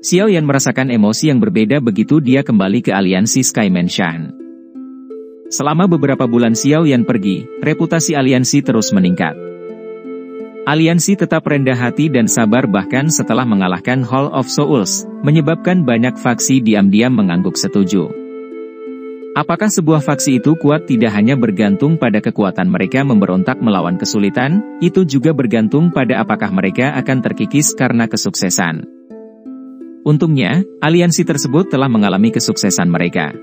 Xiao Yan merasakan emosi yang berbeda begitu dia kembali ke aliansi Skyman Shan. Selama beberapa bulan Xiao Yan pergi, reputasi aliansi terus meningkat. Aliansi tetap rendah hati dan sabar bahkan setelah mengalahkan Hall of Souls, menyebabkan banyak faksi diam-diam mengangguk setuju. Apakah sebuah faksi itu kuat tidak hanya bergantung pada kekuatan mereka memberontak melawan kesulitan, itu juga bergantung pada apakah mereka akan terkikis karena kesuksesan. Untungnya, aliansi tersebut telah mengalami kesuksesan mereka.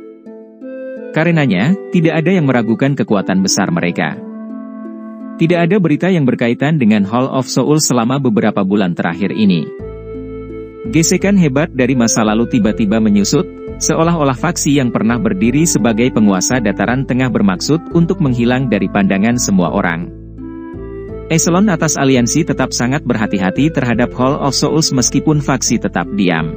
Karenanya, tidak ada yang meragukan kekuatan besar mereka. Tidak ada berita yang berkaitan dengan Hall of Souls selama beberapa bulan terakhir ini. Gesekan hebat dari masa lalu tiba-tiba menyusut, seolah-olah faksi yang pernah berdiri sebagai penguasa dataran tengah bermaksud untuk menghilang dari pandangan semua orang. Eselon atas aliansi tetap sangat berhati-hati terhadap Hall of Souls meskipun faksi tetap diam.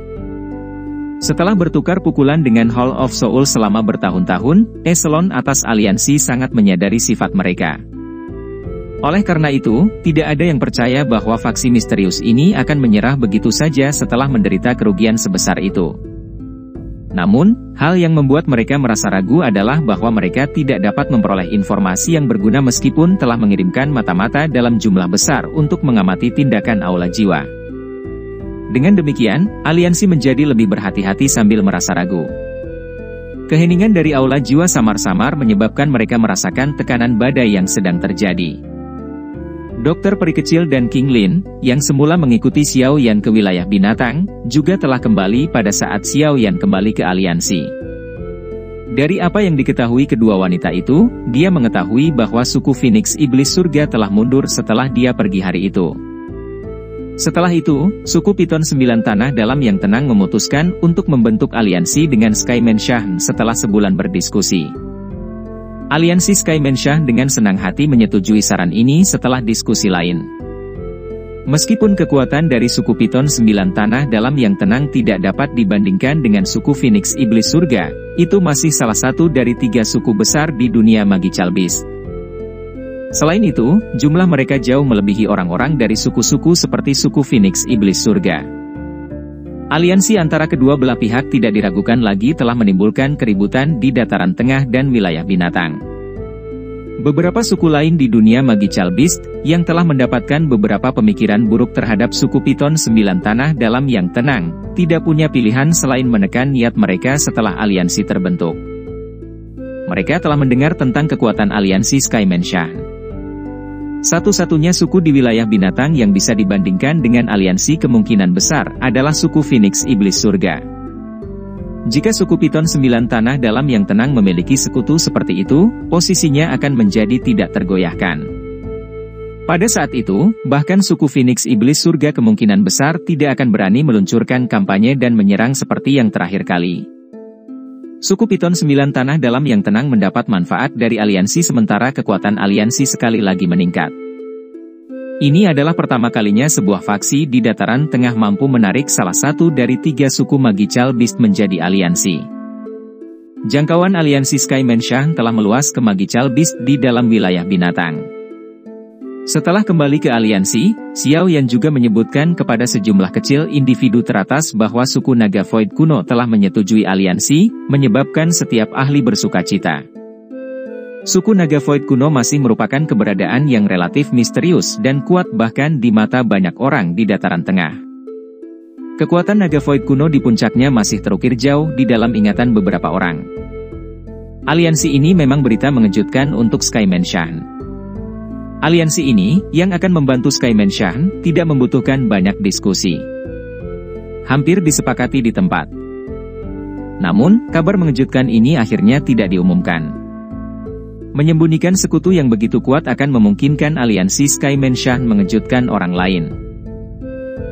Setelah bertukar pukulan dengan Hall of Souls selama bertahun-tahun, eselon atas aliansi sangat menyadari sifat mereka. Oleh karena itu, tidak ada yang percaya bahwa faksi misterius ini akan menyerah begitu saja setelah menderita kerugian sebesar itu. Namun, hal yang membuat mereka merasa ragu adalah bahwa mereka tidak dapat memperoleh informasi yang berguna meskipun telah mengirimkan mata-mata dalam jumlah besar untuk mengamati tindakan aula jiwa. Dengan demikian, aliansi menjadi lebih berhati-hati sambil merasa ragu. Keheningan dari aula jiwa samar-samar menyebabkan mereka merasakan tekanan badai yang sedang terjadi. Dokter Peri Kecil dan King Lin, yang semula mengikuti Xiao Yan ke wilayah binatang, juga telah kembali pada saat Xiao Yan kembali ke aliansi. Dari apa yang diketahui kedua wanita itu, dia mengetahui bahwa suku Phoenix Iblis Surga telah mundur setelah dia pergi hari itu. Setelah itu, suku Piton 9 Tanah Dalam yang tenang memutuskan untuk membentuk aliansi dengan Skyman Shah setelah sebulan berdiskusi. Aliansi Skyman Shah dengan senang hati menyetujui saran ini setelah diskusi lain. Meskipun kekuatan dari suku Piton 9 Tanah Dalam yang tenang tidak dapat dibandingkan dengan suku Phoenix Iblis Surga, itu masih salah satu dari 3 suku besar di dunia Magical Beast. Selain itu, jumlah mereka jauh melebihi orang-orang dari suku-suku seperti suku Phoenix Iblis Surga. Aliansi antara kedua belah pihak tidak diragukan lagi telah menimbulkan keributan di dataran tengah dan wilayah binatang. Beberapa suku lain di dunia Magical Beast, yang telah mendapatkan beberapa pemikiran buruk terhadap suku Piton 9 Tanah Dalam yang tenang, tidak punya pilihan selain menekan niat mereka setelah aliansi terbentuk. Mereka telah mendengar tentang kekuatan aliansi Skyman Shah. Satu-satunya suku di wilayah binatang yang bisa dibandingkan dengan aliansi kemungkinan besar adalah suku Phoenix Iblis Surga. Jika suku Piton 9 Tanah Dalam yang tenang memiliki sekutu seperti itu, posisinya akan menjadi tidak tergoyahkan. Pada saat itu, bahkan suku Phoenix Iblis Surga kemungkinan besar tidak akan berani meluncurkan kampanye dan menyerang seperti yang terakhir kali. Suku Piton 9 Tanah Dalam yang tenang mendapat manfaat dari aliansi sementara kekuatan aliansi sekali lagi meningkat. Ini adalah pertama kalinya sebuah faksi di dataran tengah mampu menarik salah satu dari 3 suku Magical Beast menjadi aliansi. Jangkauan aliansi Skyman Shah telah meluas ke Magical Beast di dalam wilayah binatang. Setelah kembali ke aliansi, Xiao Yan juga menyebutkan kepada sejumlah kecil individu teratas bahwa suku Naga Void kuno telah menyetujui aliansi, menyebabkan setiap ahli bersukacita. Suku Naga Void kuno masih merupakan keberadaan yang relatif misterius dan kuat bahkan di mata banyak orang di dataran tengah. Kekuatan Naga Void kuno di puncaknya masih terukir jauh di dalam ingatan beberapa orang. Aliansi ini memang berita mengejutkan untuk Skyman Shah. Aliansi ini, yang akan membantu Skyman Shah, tidak membutuhkan banyak diskusi. Hampir disepakati di tempat. Namun, kabar mengejutkan ini akhirnya tidak diumumkan. Menyembunyikan sekutu yang begitu kuat akan memungkinkan aliansi Skyman Shah mengejutkan orang lain.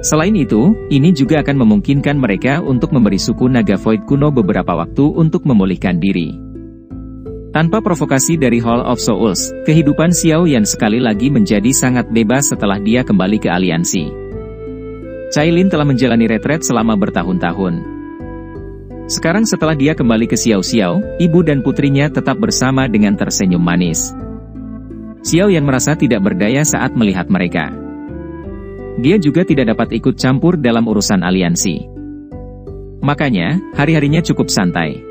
Selain itu, ini juga akan memungkinkan mereka untuk memberi suku Naga Void kuno beberapa waktu untuk memulihkan diri. Tanpa provokasi dari Hall of Souls, kehidupan Xiao Yan sekali lagi menjadi sangat bebas setelah dia kembali ke aliansi. Cailin telah menjalani retret selama bertahun-tahun. Sekarang setelah dia kembali ke Xiao Xiao, ibu dan putrinya tetap bersama dengan tersenyum manis. Xiao Yan merasa tidak berdaya saat melihat mereka. Dia juga tidak dapat ikut campur dalam urusan aliansi. Makanya, hari-harinya cukup santai.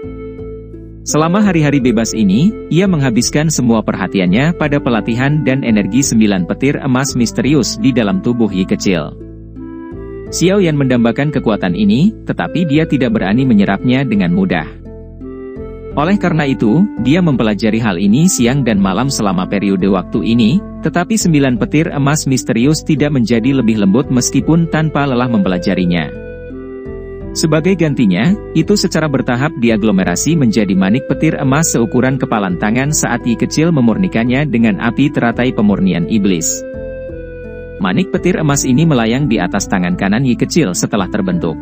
Selama hari-hari bebas ini, ia menghabiskan semua perhatiannya pada pelatihan dan energi 9 petir emas misterius di dalam tubuh Yi kecil. Xiao Yan mendambakan kekuatan ini, tetapi dia tidak berani menyerapnya dengan mudah. Oleh karena itu, dia mempelajari hal ini siang dan malam selama periode waktu ini, tetapi 9 petir emas misterius tidak menjadi lebih lembut meskipun tanpa lelah mempelajarinya. Sebagai gantinya, itu secara bertahap diaglomerasi menjadi manik petir emas seukuran kepalan tangan saat Yi kecil memurnikannya dengan api teratai pemurnian iblis. Manik petir emas ini melayang di atas tangan kanan Yi kecil setelah terbentuk.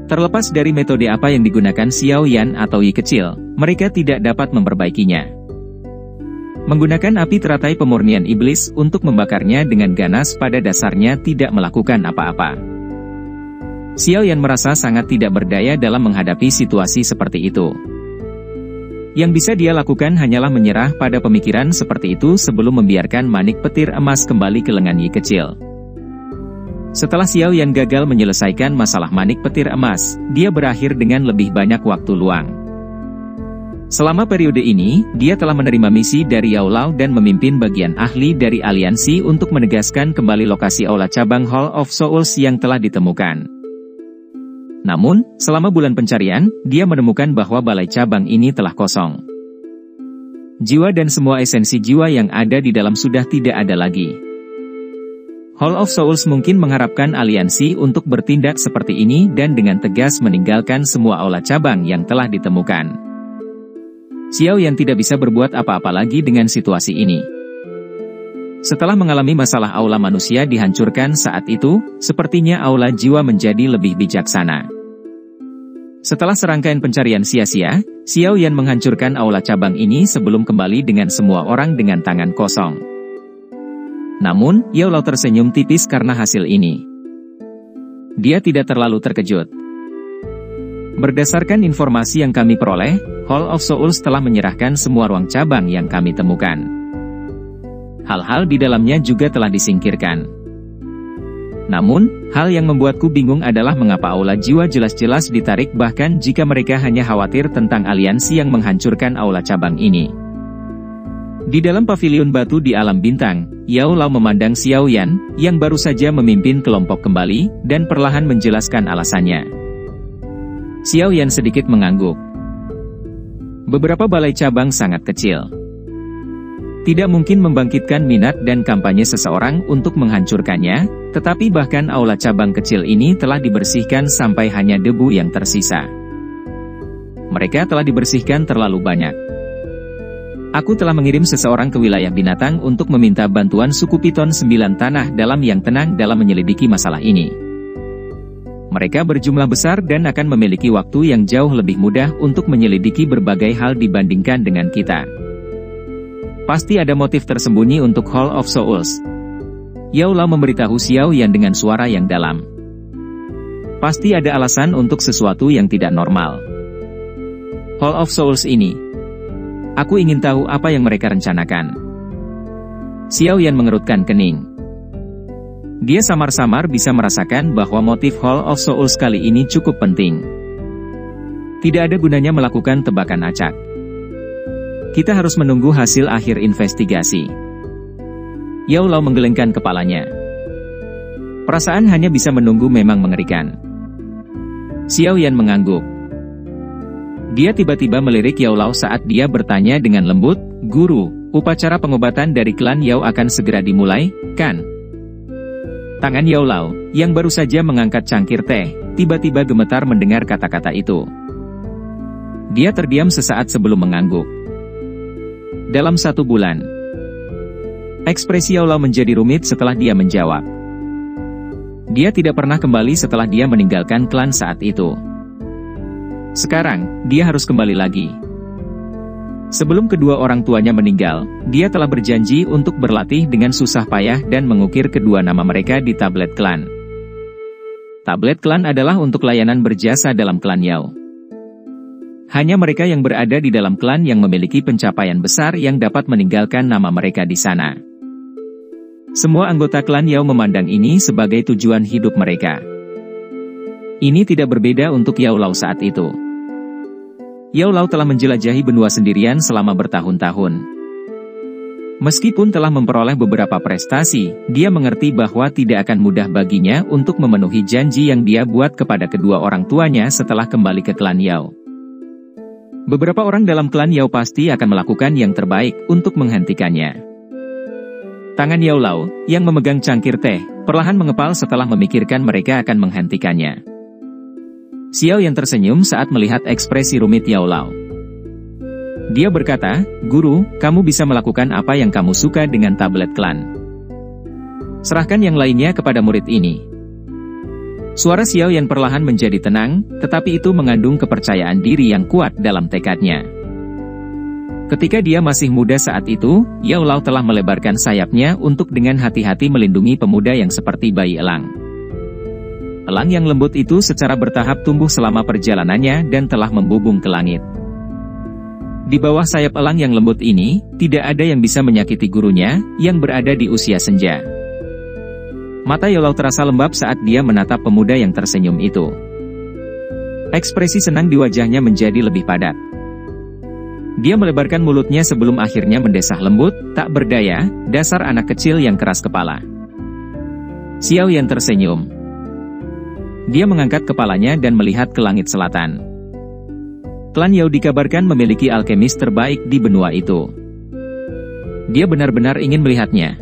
Terlepas dari metode apa yang digunakan Xiao Yan atau Yi kecil, mereka tidak dapat memperbaikinya. Menggunakan api teratai pemurnian iblis untuk membakarnya dengan ganas pada dasarnya tidak melakukan apa-apa. Xiao Yan merasa sangat tidak berdaya dalam menghadapi situasi seperti itu. Yang bisa dia lakukan hanyalah menyerah pada pemikiran seperti itu sebelum membiarkan manik petir emas kembali ke lengan Yi kecil. Setelah Xiao Yan gagal menyelesaikan masalah manik petir emas, dia berakhir dengan lebih banyak waktu luang. Selama periode ini, dia telah menerima misi dari Yao Lao dan memimpin bagian ahli dari aliansi untuk menegaskan kembali lokasi aula cabang Hall of Souls yang telah ditemukan. Namun, selama bulan pencarian, dia menemukan bahwa balai cabang ini telah kosong. Jiwa dan semua esensi jiwa yang ada di dalam sudah tidak ada lagi. Hall of Souls mungkin mengharapkan aliansi untuk bertindak seperti ini dan dengan tegas meninggalkan semua aula cabang yang telah ditemukan. Xiao Yan tidak bisa berbuat apa-apa lagi dengan situasi ini. Setelah mengalami masalah aula manusia dihancurkan saat itu, sepertinya aula jiwa menjadi lebih bijaksana. Setelah serangkaian pencarian sia-sia, Xiao Yan menghancurkan aula cabang ini sebelum kembali dengan semua orang dengan tangan kosong. Namun, Yao Lao tersenyum tipis karena hasil ini. Dia tidak terlalu terkejut. Berdasarkan informasi yang kami peroleh, Hall of Souls telah menyerahkan semua ruang cabang yang kami temukan. Hal-hal di dalamnya juga telah disingkirkan. Namun, hal yang membuatku bingung adalah mengapa aula jiwa jelas-jelas ditarik bahkan jika mereka hanya khawatir tentang aliansi yang menghancurkan aula cabang ini. Di dalam pavilion batu di alam bintang, Yao Lao memandang Xiao Yan, yang baru saja memimpin kelompok kembali, dan perlahan menjelaskan alasannya. Xiao Yan sedikit mengangguk. Beberapa balai cabang sangat kecil. Tidak mungkin membangkitkan minat dan kampanye seseorang untuk menghancurkannya, tetapi bahkan aula cabang kecil ini telah dibersihkan sampai hanya debu yang tersisa. Mereka telah dibersihkan terlalu banyak. Aku telah mengirim seseorang ke wilayah binatang untuk meminta bantuan suku Piton 9 tanah dalam yang tenang dalam menyelidiki masalah ini. Mereka berjumlah besar dan akan memiliki waktu yang jauh lebih mudah untuk menyelidiki berbagai hal dibandingkan dengan kita. Pasti ada motif tersembunyi untuk Hall of Souls. Yao Lao memberitahu Xiao Yan dengan suara yang dalam. Pasti ada alasan untuk sesuatu yang tidak normal. Hall of Souls ini. Aku ingin tahu apa yang mereka rencanakan. Xiao Yan mengerutkan kening. Dia samar-samar bisa merasakan bahwa motif Hall of Souls kali ini cukup penting. Tidak ada gunanya melakukan tebakan acak. Kita harus menunggu hasil akhir investigasi. Yao Lao menggelengkan kepalanya. Perasaan hanya bisa menunggu memang mengerikan. Xiao Yan mengangguk. Dia tiba-tiba melirik Yao Lao saat dia bertanya dengan lembut, "Guru, upacara pengobatan dari klan Yao akan segera dimulai, kan?" Tangan Yao Lao, yang baru saja mengangkat cangkir teh, tiba-tiba gemetar mendengar kata-kata itu. Dia terdiam sesaat sebelum mengangguk. Dalam 1 bulan. Ekspresi Yao Lao menjadi rumit setelah dia menjawab. Dia tidak pernah kembali setelah dia meninggalkan klan saat itu. Sekarang, dia harus kembali lagi. Sebelum kedua orang tuanya meninggal, dia telah berjanji untuk berlatih dengan susah payah dan mengukir kedua nama mereka di tablet klan. Tablet klan adalah untuk layanan berjasa dalam klan Yao. Hanya mereka yang berada di dalam klan yang memiliki pencapaian besar yang dapat meninggalkan nama mereka di sana. Semua anggota klan Yao memandang ini sebagai tujuan hidup mereka. Ini tidak berbeda untuk Yao Lao saat itu. Yao Lao telah menjelajahi benua sendirian selama bertahun-tahun. Meskipun telah memperoleh beberapa prestasi, dia mengerti bahwa tidak akan mudah baginya untuk memenuhi janji yang dia buat kepada kedua orang tuanya setelah kembali ke klan Yao. Beberapa orang dalam klan Yao pasti akan melakukan yang terbaik untuk menghentikannya. Tangan Yao Lao, yang memegang cangkir teh, perlahan mengepal setelah memikirkan mereka akan menghentikannya. Xiao Yan tersenyum saat melihat ekspresi rumit Yao Lao. Dia berkata, "Guru, kamu bisa melakukan apa yang kamu suka dengan tablet klan. Serahkan yang lainnya kepada murid ini." Suara Xiao Yan perlahan menjadi tenang, tetapi itu mengandung kepercayaan diri yang kuat dalam tekadnya. Ketika dia masih muda saat itu, Yao Lao telah melebarkan sayapnya untuk dengan hati-hati melindungi pemuda yang seperti bayi elang. Elang yang lembut itu secara bertahap tumbuh selama perjalanannya dan telah membubung ke langit. Di bawah sayap elang yang lembut ini, tidak ada yang bisa menyakiti gurunya, yang berada di usia senja. Mata Yao Lao terasa lembab saat dia menatap pemuda yang tersenyum itu. Ekspresi senang di wajahnya menjadi lebih padat. Dia melebarkan mulutnya sebelum akhirnya mendesah lembut, "Tak berdaya, dasar anak kecil yang keras kepala." Xiao Yan tersenyum. Dia mengangkat kepalanya dan melihat ke langit selatan. Klan Yao dikabarkan memiliki alkemis terbaik di benua itu. Dia benar-benar ingin melihatnya.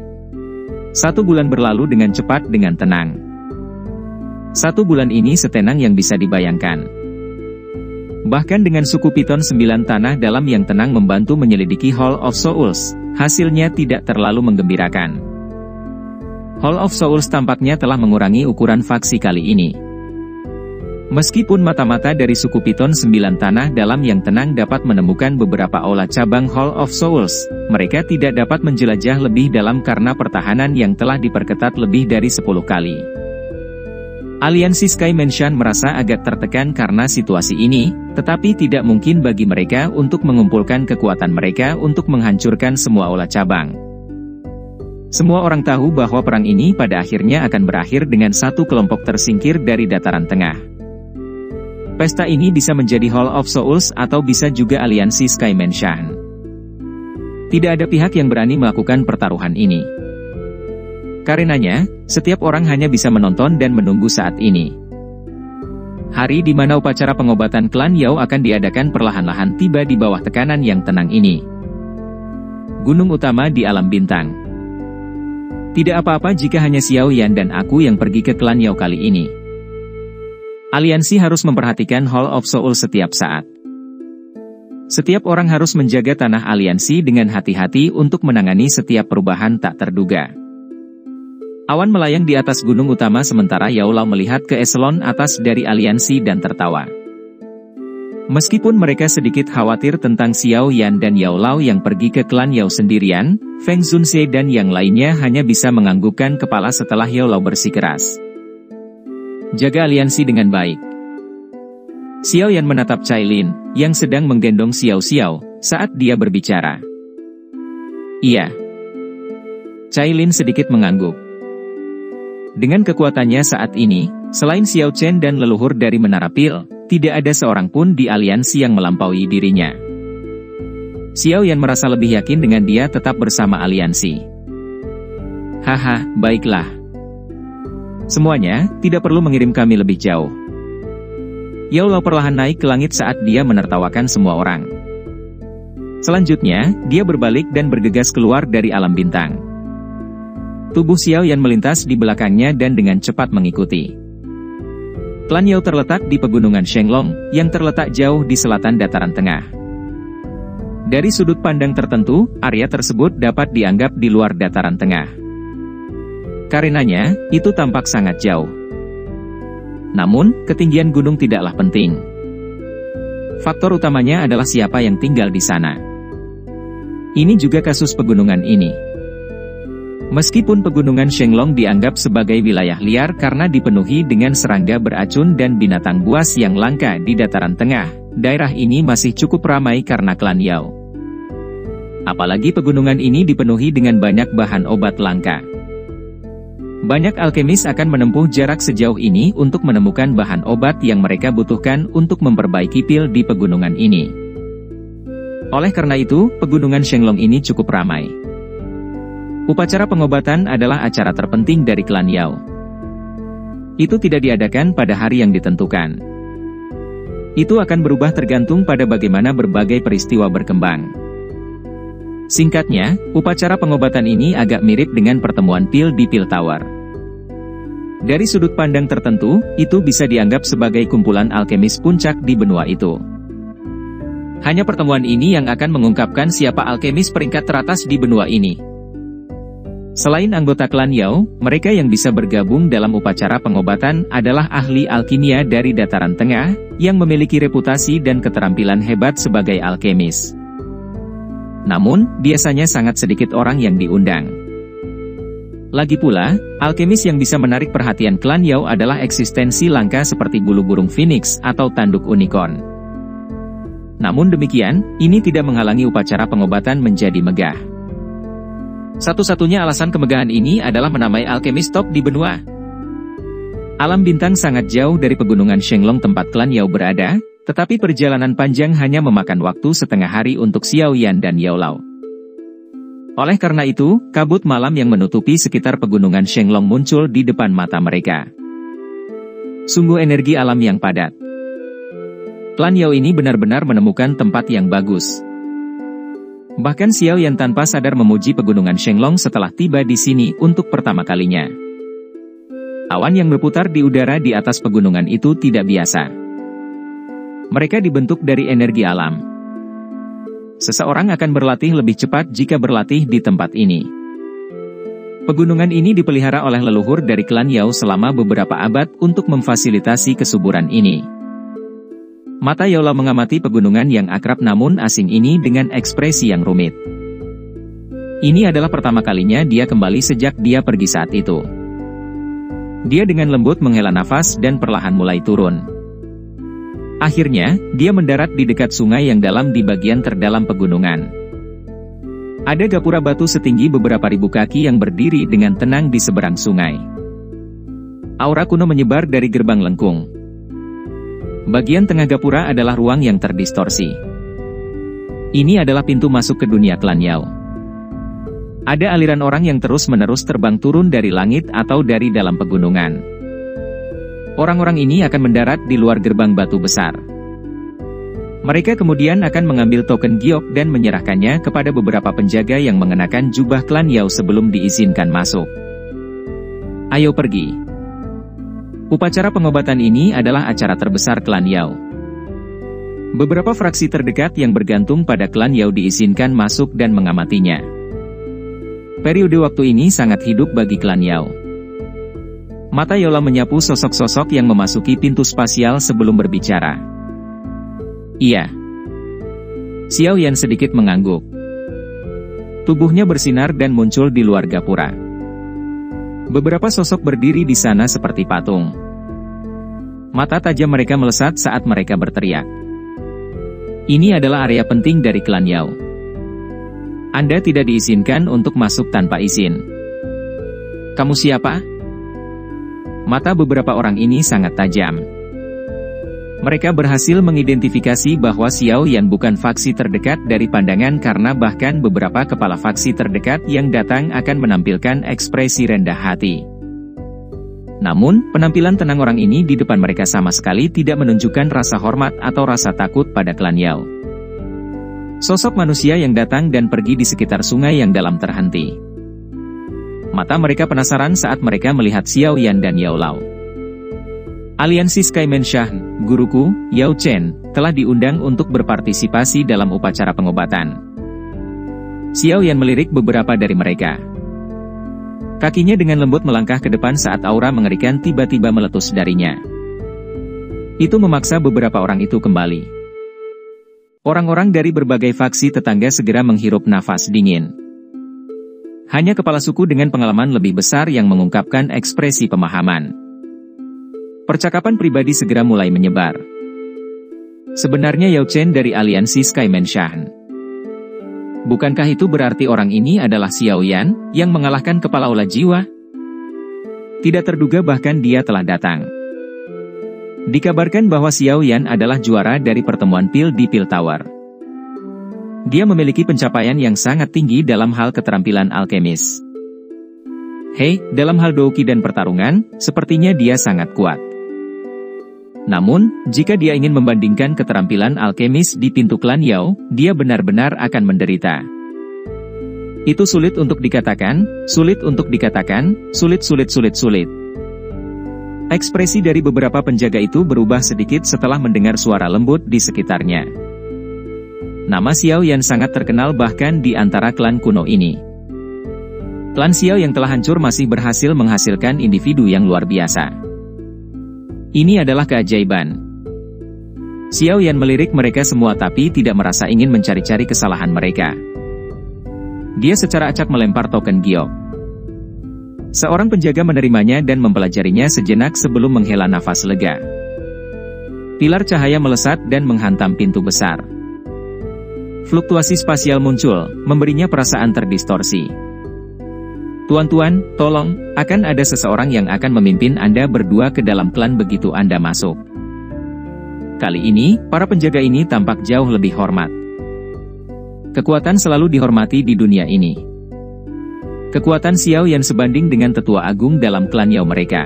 1 bulan berlalu dengan cepat dengan tenang. 1 bulan ini setenang yang bisa dibayangkan. Bahkan dengan suku Piton 9 tanah dalam yang tenang membantu menyelidiki Hall of Souls, hasilnya tidak terlalu menggembirakan. Hall of Souls tampaknya telah mengurangi ukuran faksi kali ini. Meskipun mata-mata dari suku Piton 9 tanah dalam yang tenang dapat menemukan beberapa aula cabang Hall of Souls, mereka tidak dapat menjelajah lebih dalam karena pertahanan yang telah diperketat lebih dari 10 kali. Aliansi Sky Mansion merasa agak tertekan karena situasi ini, tetapi tidak mungkin bagi mereka untuk mengumpulkan kekuatan mereka untuk menghancurkan semua aula cabang. Semua orang tahu bahwa perang ini pada akhirnya akan berakhir dengan satu kelompok tersingkir dari dataran tengah. Pesta ini bisa menjadi Hall of Souls atau bisa juga aliansi Sky Mansion. Tidak ada pihak yang berani melakukan pertaruhan ini. Karenanya, setiap orang hanya bisa menonton dan menunggu saat ini. Hari di mana upacara pengobatan klan Yao akan diadakan perlahan-lahan tiba di bawah tekanan yang tenang ini. Gunung utama di alam bintang. Tidak apa-apa jika hanya Xiao Yan dan aku yang pergi ke klan Yao kali ini. Aliansi harus memperhatikan Hall of Souls setiap saat. Setiap orang harus menjaga tanah aliansi dengan hati-hati untuk menangani setiap perubahan tak terduga. Awan melayang di atas gunung utama sementara Yao Lao melihat ke eselon atas dari aliansi dan tertawa. Meskipun mereka sedikit khawatir tentang Xiao Yan dan Yao Lao yang pergi ke klan Yao sendirian, Feng Zunze dan yang lainnya hanya bisa menganggukkan kepala setelah Yao Lao bersikeras. Jaga aliansi dengan baik. Xiao Yan menatap Cai Lin, yang sedang menggendong Xiao Xiao, saat dia berbicara. Iya. Cai Lin sedikit mengangguk. Dengan kekuatannya saat ini, selain Xiao Chen dan leluhur dari Menara Pil, tidak ada seorang pun di aliansi yang melampaui dirinya. Xiao Yan merasa lebih yakin dengan dia tetap bersama aliansi. Haha, baiklah. Semuanya, tidak perlu mengirim kami lebih jauh. Yao Lao perlahan naik ke langit saat dia menertawakan semua orang. Selanjutnya, dia berbalik dan bergegas keluar dari alam bintang. Tubuh Xiao Yan melintas di belakangnya dan dengan cepat mengikuti. Klan Yao terletak di pegunungan Shenglong, yang terletak jauh di selatan dataran tengah. Dari sudut pandang tertentu, area tersebut dapat dianggap di luar dataran tengah. Karenanya, itu tampak sangat jauh. Namun, ketinggian gunung tidaklah penting. Faktor utamanya adalah siapa yang tinggal di sana. Ini juga kasus pegunungan ini. Meskipun pegunungan Shenglong dianggap sebagai wilayah liar karena dipenuhi dengan serangga beracun dan binatang buas yang langka di dataran tengah, daerah ini masih cukup ramai karena klan Yao. Apalagi pegunungan ini dipenuhi dengan banyak bahan obat langka. Banyak alkemis akan menempuh jarak sejauh ini untuk menemukan bahan obat yang mereka butuhkan untuk memperbaiki pil di pegunungan ini. Oleh karena itu, pegunungan Shenglong ini cukup ramai. Upacara pengobatan adalah acara terpenting dari klan Yao. Itu tidak diadakan pada hari yang ditentukan. Itu akan berubah tergantung pada bagaimana berbagai peristiwa berkembang. Singkatnya, upacara pengobatan ini agak mirip dengan pertemuan pil di Pil Tower. Dari sudut pandang tertentu, itu bisa dianggap sebagai kumpulan alkemis puncak di benua itu. Hanya pertemuan ini yang akan mengungkapkan siapa alkemis peringkat teratas di benua ini. Selain anggota klan Yao, mereka yang bisa bergabung dalam upacara pengobatan adalah ahli alkimia dari dataran tengah, yang memiliki reputasi dan keterampilan hebat sebagai alkemis. Namun, biasanya sangat sedikit orang yang diundang. Lagi pula, alkemis yang bisa menarik perhatian klan Yao adalah eksistensi langka seperti bulu burung phoenix atau tanduk unicorn. Namun demikian, ini tidak menghalangi upacara pengobatan menjadi megah. Satu-satunya alasan kemegahan ini adalah menamai alkemis top di benua. Alam bintang sangat jauh dari pegunungan Shenglong tempat klan Yao berada, tetapi perjalanan panjang hanya memakan waktu setengah hari untuk Xiao Yan dan Yao Lao. Oleh karena itu, kabut malam yang menutupi sekitar pegunungan Shenglong muncul di depan mata mereka. Sungguh energi alam yang padat. Klan Yao ini benar-benar menemukan tempat yang bagus. Bahkan Xiao Yan tanpa sadar memuji pegunungan Shenglong setelah tiba di sini untuk pertama kalinya. Awan yang berputar di udara di atas pegunungan itu tidak biasa. Mereka dibentuk dari energi alam. Seseorang akan berlatih lebih cepat jika berlatih di tempat ini. Pegunungan ini dipelihara oleh leluhur dari klan Yao selama beberapa abad untuk memfasilitasi kesuburan ini. Mata Yao Lao mengamati pegunungan yang akrab namun asing ini dengan ekspresi yang rumit. Ini adalah pertama kalinya dia kembali sejak dia pergi saat itu. Dia dengan lembut menghela nafas dan perlahan mulai turun. Akhirnya, dia mendarat di dekat sungai yang dalam di bagian terdalam pegunungan. Ada gapura batu setinggi beberapa ribu kaki yang berdiri dengan tenang di seberang sungai. Aura kuno menyebar dari gerbang lengkung. Bagian tengah gapura adalah ruang yang terdistorsi. Ini adalah pintu masuk ke dunia klan Yao. Ada aliran orang yang terus-menerus terbang turun dari langit atau dari dalam pegunungan. Orang-orang ini akan mendarat di luar gerbang batu besar. Mereka kemudian akan mengambil token giok dan menyerahkannya kepada beberapa penjaga yang mengenakan jubah klan Yao sebelum diizinkan masuk. Ayo pergi. Upacara pengobatan ini adalah acara terbesar klan Yao. Beberapa fraksi terdekat yang bergantung pada klan Yao diizinkan masuk dan mengamatinya. Periode waktu ini sangat hidup bagi klan Yao. Mata Yao Lao menyapu sosok-sosok yang memasuki pintu spasial sebelum berbicara. Iya. Xiao Yan sedikit mengangguk. Tubuhnya bersinar dan muncul di luar gapura. Beberapa sosok berdiri di sana seperti patung. Mata tajam mereka melesat saat mereka berteriak. Ini adalah area penting dari klan Yao. Anda tidak diizinkan untuk masuk tanpa izin. Kamu siapa? Mata beberapa orang ini sangat tajam. Mereka berhasil mengidentifikasi bahwa Xiao Yan bukan faksi terdekat dari pandangan karena bahkan beberapa kepala faksi terdekat yang datang akan menampilkan ekspresi rendah hati. Namun, penampilan tenang orang ini di depan mereka sama sekali tidak menunjukkan rasa hormat atau rasa takut pada klan Yao. Sosok manusia yang datang dan pergi di sekitar sungai yang dalam terhenti. Mata mereka penasaran saat mereka melihat Xiao Yan dan Yao Lao. Aliansi Skyman Shah, guruku, Yao Chen, telah diundang untuk berpartisipasi dalam upacara pengobatan. Xiao Yan melirik beberapa dari mereka. Kakinya dengan lembut melangkah ke depan saat aura mengerikan tiba-tiba meletus darinya. Itu memaksa beberapa orang itu kembali. Orang-orang dari berbagai faksi tetangga segera menghirup nafas dingin. Hanya kepala suku dengan pengalaman lebih besar yang mengungkapkan ekspresi pemahaman. Percakapan pribadi segera mulai menyebar. Sebenarnya Yao Chen dari aliansi Skyman Shah. Bukankah itu berarti orang ini adalah Xiao Yan, yang mengalahkan kepala olah jiwa? Tidak terduga bahkan dia telah datang. Dikabarkan bahwa Xiao Yan adalah juara dari pertemuan pil di Pil Tower. Dia memiliki pencapaian yang sangat tinggi dalam hal keterampilan alkemis. Hei, dalam hal douki dan pertarungan, sepertinya dia sangat kuat. Namun, jika dia ingin membandingkan keterampilan alkemis di pintu klan Yao, dia benar-benar akan menderita. Itu sulit untuk dikatakan, sulit. Ekspresi dari beberapa penjaga itu berubah sedikit setelah mendengar suara lembut di sekitarnya. Nama Xiao Yan sangat terkenal bahkan di antara klan kuno ini. Klan Xiao yang telah hancur masih berhasil menghasilkan individu yang luar biasa. Ini adalah keajaiban. Xiao Yan melirik mereka semua tapi tidak merasa ingin mencari-cari kesalahan mereka. Dia secara acak melempar token giok. Seorang penjaga menerimanya dan mempelajarinya sejenak sebelum menghela nafas lega. Pilar cahaya melesat dan menghantam pintu besar. Fluktuasi spasial muncul, memberinya perasaan terdistorsi. Tuan-tuan, tolong, akan ada seseorang yang akan memimpin Anda berdua ke dalam klan begitu Anda masuk. Kali ini, para penjaga ini tampak jauh lebih hormat. Kekuatan selalu dihormati di dunia ini. Kekuatan Xiao Yan sebanding dengan tetua agung dalam klan Yao mereka.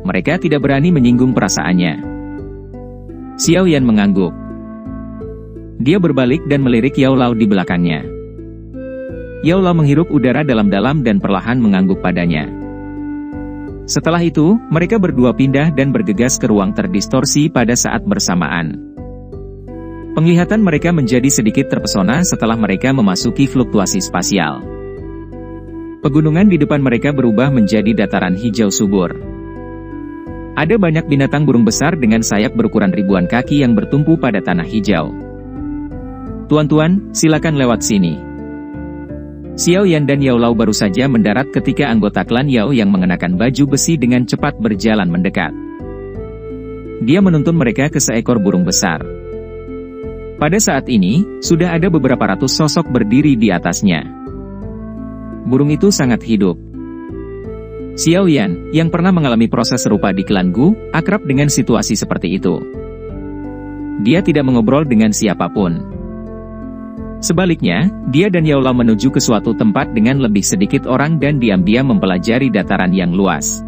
Mereka tidak berani menyinggung perasaannya. Xiao Yan mengangguk. Dia berbalik dan melirik Yao Lao di belakangnya. Yao Lao menghirup udara dalam-dalam dan perlahan mengangguk padanya. Setelah itu, mereka berdua pindah dan bergegas ke ruang terdistorsi pada saat bersamaan. Penglihatan mereka menjadi sedikit terpesona setelah mereka memasuki fluktuasi spasial. Pegunungan di depan mereka berubah menjadi dataran hijau subur. Ada banyak binatang burung besar dengan sayap berukuran ribuan kaki yang bertumpu pada tanah hijau. Tuan-tuan, silakan lewat sini. Xiao Yan dan Yao Lao baru saja mendarat ketika anggota klan Yao yang mengenakan baju besi dengan cepat berjalan mendekat. Dia menuntun mereka ke seekor burung besar. Pada saat ini, sudah ada beberapa ratus sosok berdiri di atasnya. Burung itu sangat hidup. Xiao Yan, yang pernah mengalami proses serupa di klan Gu, akrab dengan situasi seperti itu. Dia tidak mengobrol dengan siapapun. Sebaliknya, dia dan Yao Lao menuju ke suatu tempat dengan lebih sedikit orang dan diam-diam mempelajari dataran yang luas.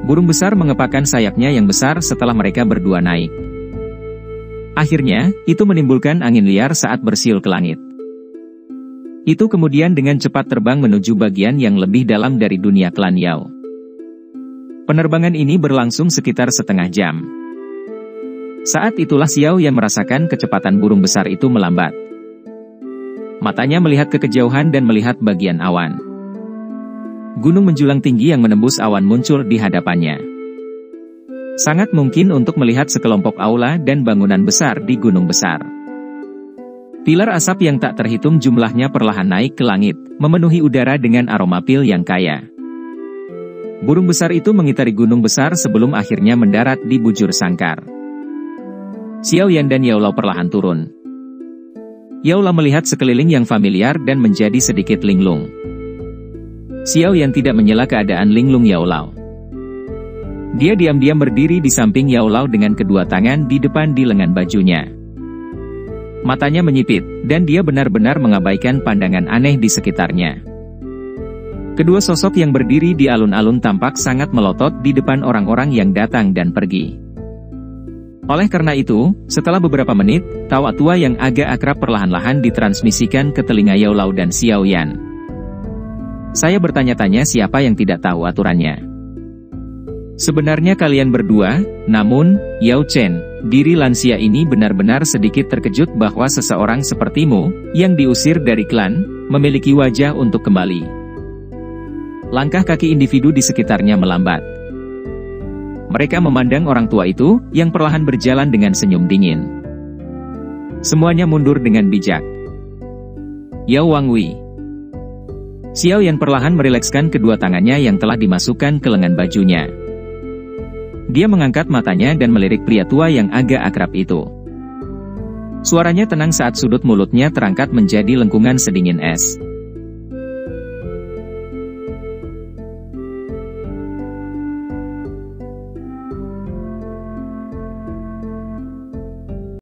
Burung besar mengepakkan sayapnya yang besar setelah mereka berdua naik. Akhirnya, itu menimbulkan angin liar saat bersiul ke langit. Itu kemudian dengan cepat terbang menuju bagian yang lebih dalam dari dunia klan Yao. Penerbangan ini berlangsung sekitar setengah jam. Saat itulah Xiao yang merasakan kecepatan burung besar itu melambat. Matanya melihat ke kejauhan dan melihat bagian awan. Gunung menjulang tinggi yang menembus awan muncul di hadapannya. Sangat mungkin untuk melihat sekelompok aula dan bangunan besar di gunung besar. Pilar asap yang tak terhitung jumlahnya perlahan naik ke langit, memenuhi udara dengan aroma pil yang kaya. Burung besar itu mengitari gunung besar sebelum akhirnya mendarat di bujur sangkar. Xiao Yan dan Yao Lao perlahan turun. Yao Lao melihat sekeliling yang familiar dan menjadi sedikit linglung. Xiao Yan tidak menyela keadaan linglung Yao Lao. Dia diam-diam berdiri di samping Yao Lao dengan kedua tangan di depan di lengan bajunya. Matanya menyipit, dan dia benar-benar mengabaikan pandangan aneh di sekitarnya. Kedua sosok yang berdiri di alun-alun tampak sangat melotot di depan orang-orang yang datang dan pergi. Oleh karena itu, setelah beberapa menit, tawa tua yang agak akrab perlahan-lahan ditransmisikan ke telinga Yao Lao dan Xiao Yan. Saya bertanya-tanya siapa yang tidak tahu aturannya. Sebenarnya kalian berdua, namun, Yao Chen, diri lansia ini benar-benar sedikit terkejut bahwa seseorang sepertimu, yang diusir dari klan, memiliki wajah untuk kembali. Langkah kaki individu di sekitarnya melambat. Mereka memandang orang tua itu, yang perlahan berjalan dengan senyum dingin. Semuanya mundur dengan bijak. Yao Wangwi. Xiao Yan perlahan merilekskan kedua tangannya yang telah dimasukkan ke lengan bajunya. Dia mengangkat matanya dan melirik pria tua yang agak akrab itu. Suaranya tenang saat sudut mulutnya terangkat menjadi lengkungan sedingin es.